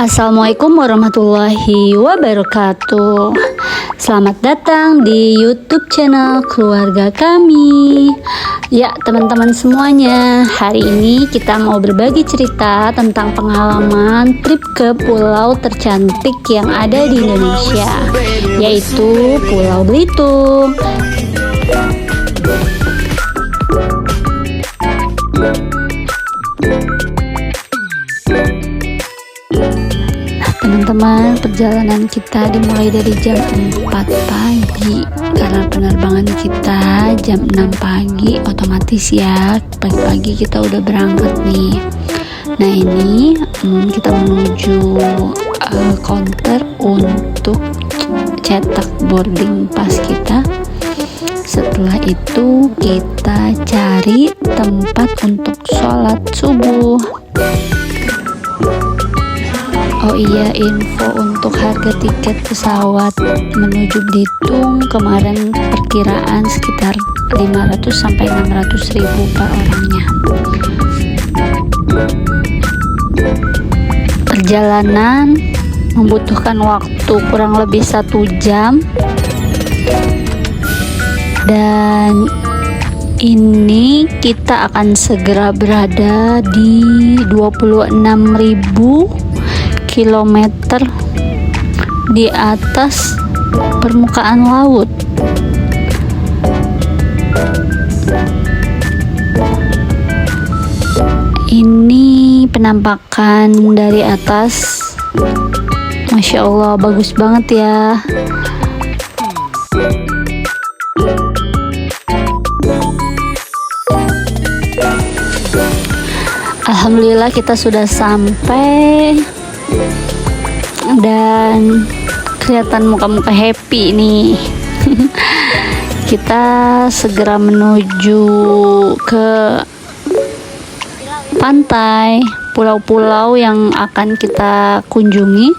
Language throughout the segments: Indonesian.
Assalamualaikum warahmatullahi wabarakatuh. Selamat datang di YouTube channel keluarga kami. Ya teman-teman semuanya, hari ini kita mau berbagi cerita tentang pengalaman trip ke pulau tercantik yang ada di Indonesia, yaitu Pulau Belitung. Teman-teman, perjalanan kita dimulai dari jam 4 pagi karena penerbangan kita jam 6 pagi, otomatis ya pagi-pagi kita udah berangkat nih. Nah ini kita menuju counter untuk cetak boarding pass kita. Setelah itu kita cari tempat untuk sholat subuh. Oh iya, info untuk harga tiket pesawat menuju Belitung kemarin perkiraan sekitar 500 sampai 600 ribu per orangnya. Perjalanan membutuhkan waktu kurang lebih 1 jam, dan ini kita akan segera berada di 26.000 kilometer di atas permukaan laut. Ini penampakan dari atas, Masya Allah, bagus banget ya. Alhamdulillah kita sudah sampai dan kelihatan muka-muka happy nih. Kita segera menuju ke pantai, pulau-pulau yang akan kita kunjungi.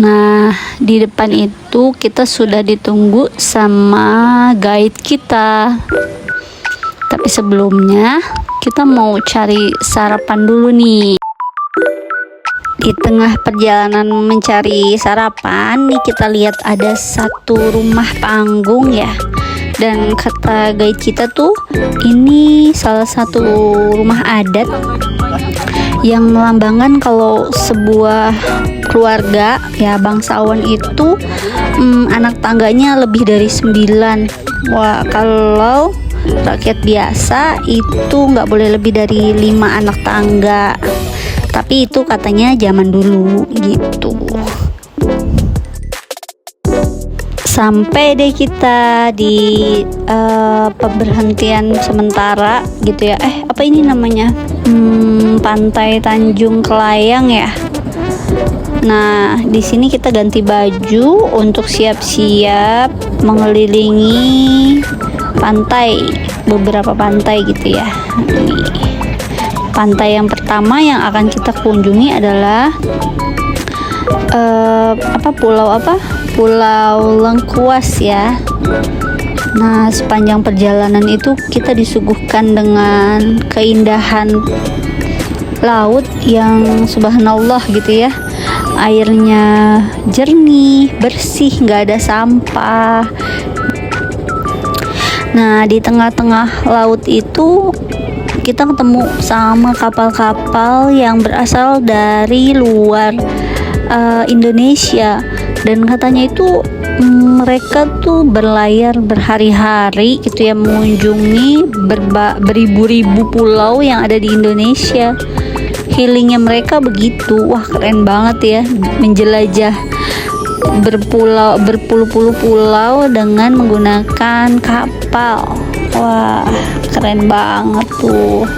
Nah, di depan itu kita sudah ditunggu sama guide kita. Tapi sebelumnya kita mau cari sarapan dulu nih. Di tengah perjalanan mencari sarapan nih, kita lihat ada satu rumah panggung ya. Dan kata guide kita tuh, ini salah satu rumah adat yang melambangkan kalau sebuah keluarga ya bangsawan itu anak tangganya lebih dari 9. Wah, kalau rakyat biasa itu nggak boleh lebih dari 5 anak tangga. Tapi itu katanya zaman dulu gitu. Sampai deh kita di pemberhentian sementara gitu ya. Apa ini namanya? Pantai Tanjung Kelayang ya. Nah, di sini kita ganti baju untuk siap-siap mengelilingi pantai, beberapa pantai gitu ya. Nih. Pantai yang pertama yang akan kita kunjungi adalah Pulau Lengkuas ya. Nah, sepanjang perjalanan itu kita disuguhkan dengan keindahan laut yang subhanallah gitu ya. Airnya jernih, bersih, nggak ada sampah. Nah, di tengah-tengah laut itu kita ketemu sama kapal-kapal yang berasal dari luar Indonesia, dan katanya itu mereka tuh berlayar berhari-hari gitu ya, mengunjungi beribu-ribu pulau yang ada di Indonesia. Healingnya mereka begitu. Wah, keren banget ya, menjelajah berpuluh-puluh pulau dengan menggunakan kapal. Wah, keren banget tuh.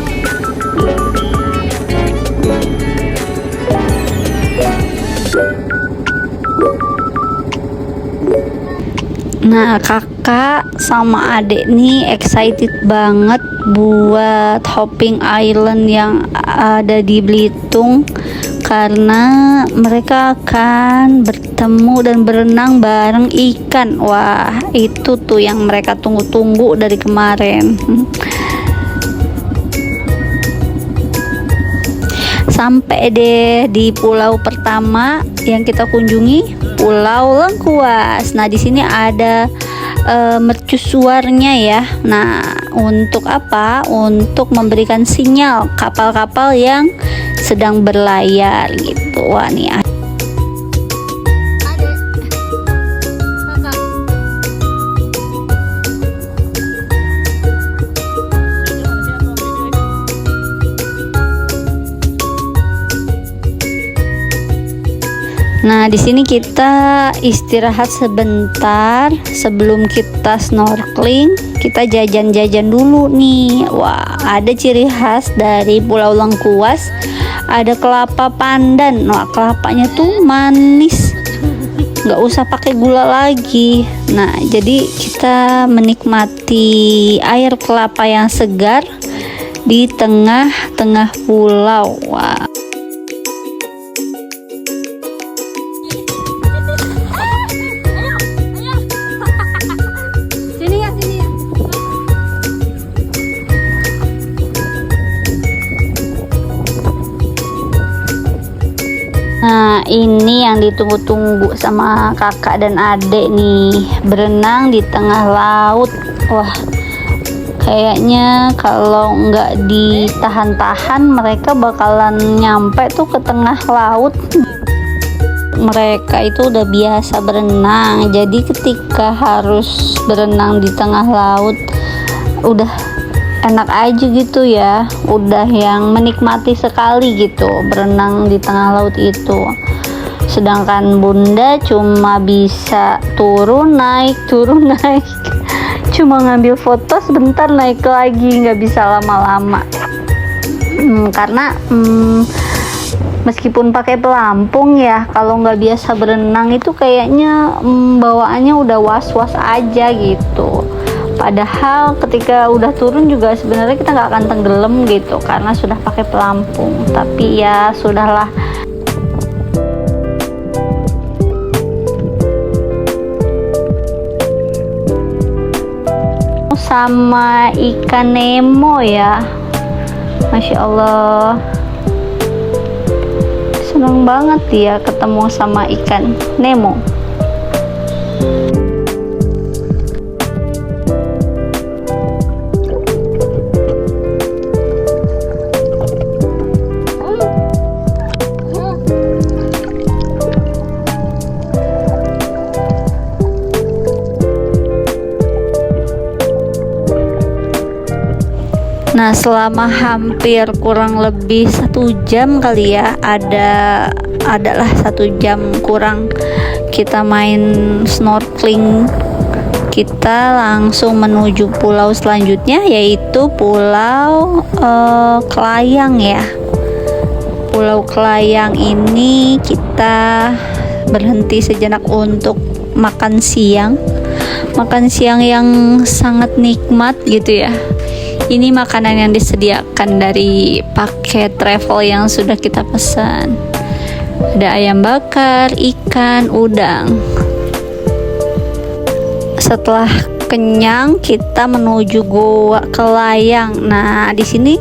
Nah, kakak sama adik nih excited banget buat hopping island yang ada di Belitung, karena mereka akan bertemu dan berenang bareng ikan. Wah, itu tuh yang mereka tunggu-tunggu dari kemarin. sampai deh di pulau pertama yang kita kunjungi, Pulau Lengkuas. Nah, di sini ada mercusuarnya ya. Nah, untuk apa? Untuk memberikan sinyal kapal-kapal yang sedang berlayar gitu. Wah, nih Nah, di sini kita istirahat sebentar sebelum kita snorkeling. Kita jajan-jajan dulu nih. Wah, ada ciri khas dari Pulau Lengkuas. Ada kelapa pandan. Wah, kelapanya tuh manis. Nggak usah pakai gula lagi. Nah, jadi kita menikmati air kelapa yang segar di tengah-tengah pulau. Wah. Nah, ini yang ditunggu-tunggu sama kakak dan adik nih, berenang di tengah laut. Wah, kayaknya kalau nggak ditahan-tahan mereka bakalan nyampe tuh ke tengah laut. Mereka itu udah biasa berenang, jadi ketika harus berenang di tengah laut udah enak aja gitu ya, udah yang menikmati sekali gitu berenang di tengah laut itu. Sedangkan bunda cuma bisa turun naik cuma ngambil foto sebentar naik lagi, nggak bisa lama-lama. Karena meskipun pakai pelampung ya, kalau nggak biasa berenang itu kayaknya bawaannya udah was-was aja gitu. Padahal ketika udah turun juga sebenarnya kita nggak akan tenggelam gitu karena sudah pakai pelampung. Tapi ya sudahlah. Sama ikan Nemo ya, Masya Allah, seneng banget ya ketemu sama ikan Nemo. Nah, selama hampir kurang lebih 1 jam kali ya, adalah 1 jam kurang kita main snorkeling. Kita langsung menuju pulau selanjutnya, yaitu Pulau Kelayang ya. Pulau Kelayang ini kita berhenti sejenak untuk makan siang yang sangat nikmat gitu ya. Ini makanan yang disediakan dari paket travel yang sudah kita pesan. Ada ayam bakar, ikan, udang. Setelah kenyang, kita menuju Goa Kelayang. Nah, di sini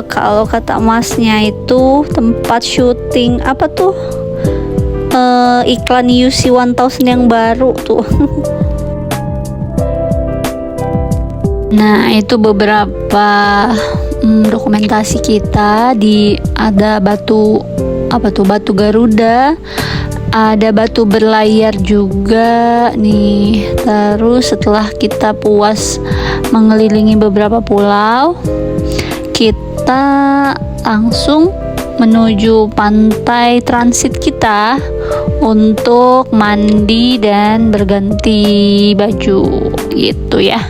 kalau kata masnya itu tempat syuting apa tuh? Iklan UC 1000 yang baru tuh. Nah, itu beberapa dokumentasi kita. Ada batu batu Garuda, ada batu berlayar juga nih. Terus setelah kita puas mengelilingi beberapa pulau, kita langsung menuju pantai transit kita untuk mandi dan berganti baju gitu ya.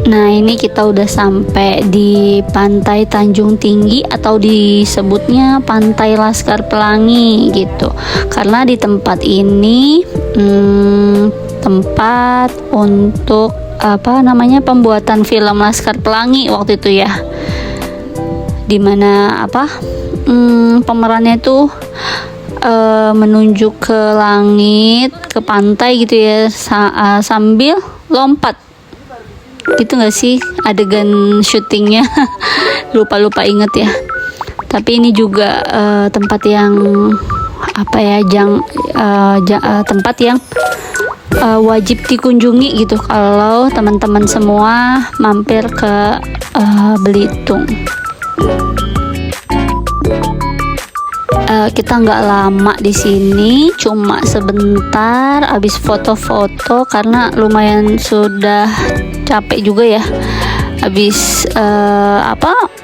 Nah, ini kita udah sampai di Pantai Tanjung Tinggi atau disebutnya Pantai Laskar Pelangi gitu. Karena di tempat ini tempat untuk pembuatan film Laskar Pelangi waktu itu ya. Dimana pemerannya itu menunjuk ke langit, ke pantai gitu ya, sambil lompat. gitu nggak sih adegan syutingnya? Lupa inget ya. Tapi ini juga tempat yang apa ya, tempat yang wajib dikunjungi gitu kalau teman-teman semua mampir ke Belitung. Kita nggak lama di sini, cuma sebentar abis foto-foto karena lumayan sudah capek juga ya habis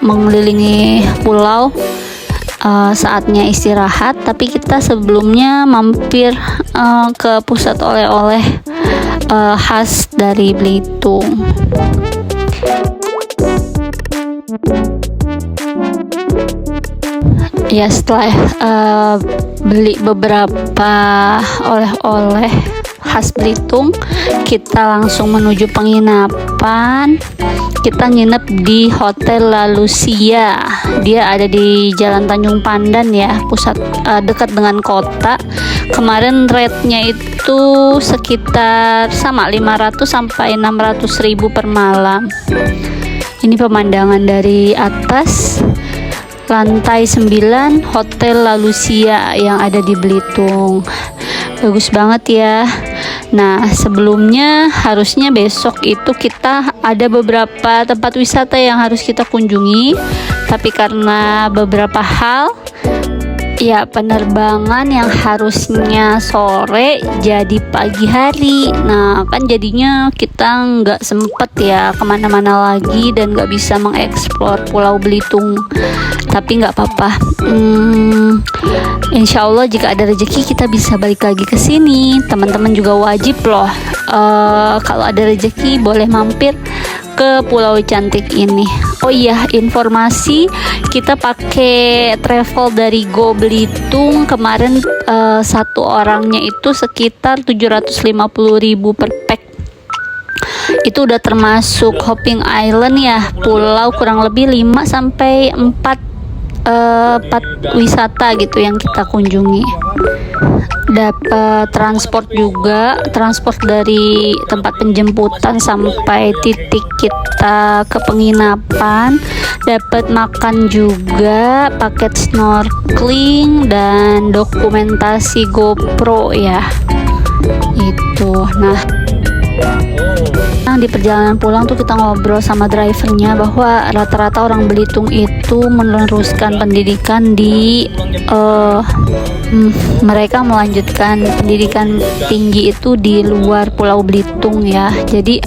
mengelilingi pulau. Saatnya istirahat, tapi kita sebelumnya mampir ke pusat oleh-oleh khas dari Belitung. Ya, setelah beli beberapa oleh-oleh khas Belitung, kita langsung menuju penginapan. Kita nginep di Hotel La Lucia. Dia ada di Jalan Tanjung Pandan ya, pusat dekat dengan kota. Kemarin rate-nya itu sekitar sama 500 sampai 600 ribu per malam. Ini pemandangan dari atas lantai 9 Hotel La Lucia yang ada di Belitung. Bagus banget ya. Nah, sebelumnya harusnya besok itu kita ada beberapa tempat wisata yang harus kita kunjungi, tapi karena beberapa hal ya, penerbangan yang harusnya sore jadi pagi hari. Nah, kan jadinya kita nggak sempet ya kemana-mana lagi dan nggak bisa mengeksplor Pulau Belitung. Tapi nggak apa-apa. Insya Allah jika ada rezeki kita bisa balik lagi ke sini. Teman-teman juga wajib loh. Kalau ada rezeki boleh mampir ke pulau cantik ini. Oh iya, informasi kita pakai travel dari Go Belitung kemarin, satu orangnya itu sekitar 750.000 per pack. Itu udah termasuk Hopping Island ya, pulau kurang lebih 5 sampai 4 wisata gitu yang kita kunjungi. Dapat transport juga, transport dari tempat penjemputan sampai titik kita ke penginapan. Dapat makan juga, paket snorkeling dan dokumentasi GoPro ya. Itu. Nah, di perjalanan pulang tuh kita ngobrol sama drivernya bahwa rata-rata orang Belitung itu meneruskan pendidikan di mereka melanjutkan pendidikan tinggi itu di luar Pulau Belitung ya. Jadi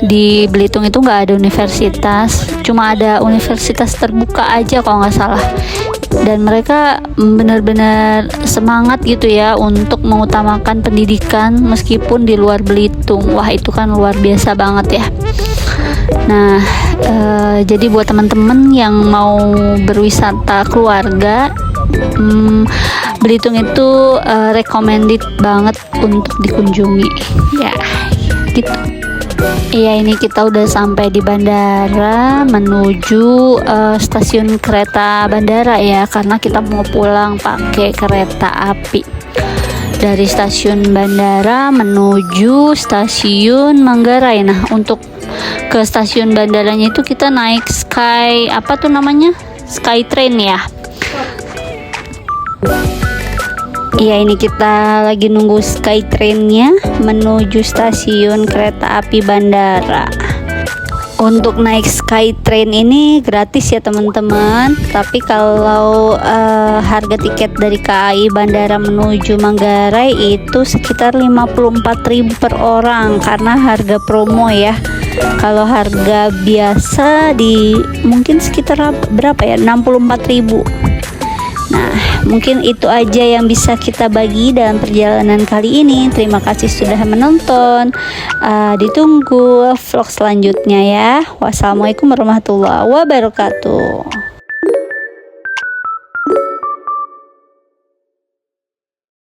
di Belitung itu nggak ada universitas, cuma ada universitas terbuka aja kalau nggak salah. Dan mereka benar-benar semangat gitu ya untuk mengutamakan pendidikan meskipun di luar Belitung. Wah, itu kan luar biasa banget ya. Nah, jadi buat teman-teman yang mau berwisata keluarga, Belitung itu recommended banget untuk dikunjungi ya, gitu. Iya, ini kita udah sampai di bandara menuju stasiun kereta bandara ya, karena kita mau pulang pakai kereta api dari stasiun bandara menuju stasiun Manggarai. Nah, untuk ke stasiun bandaranya itu kita naik Skytrain ya. Iya, ini kita lagi nunggu Skytrainnya menuju stasiun kereta api bandara. Untuk naik Skytrain ini gratis ya teman-teman. Tapi kalau harga tiket dari KAI bandara menuju Manggarai itu sekitar 54.000 per orang karena harga promo ya. Kalau harga biasa di mungkin sekitar berapa ya, 64.000. Nah, mungkin itu aja yang bisa kita bagi dalam perjalanan kali ini. Terima kasih sudah menonton. Ditunggu vlog selanjutnya ya. Wassalamualaikum warahmatullahi wabarakatuh.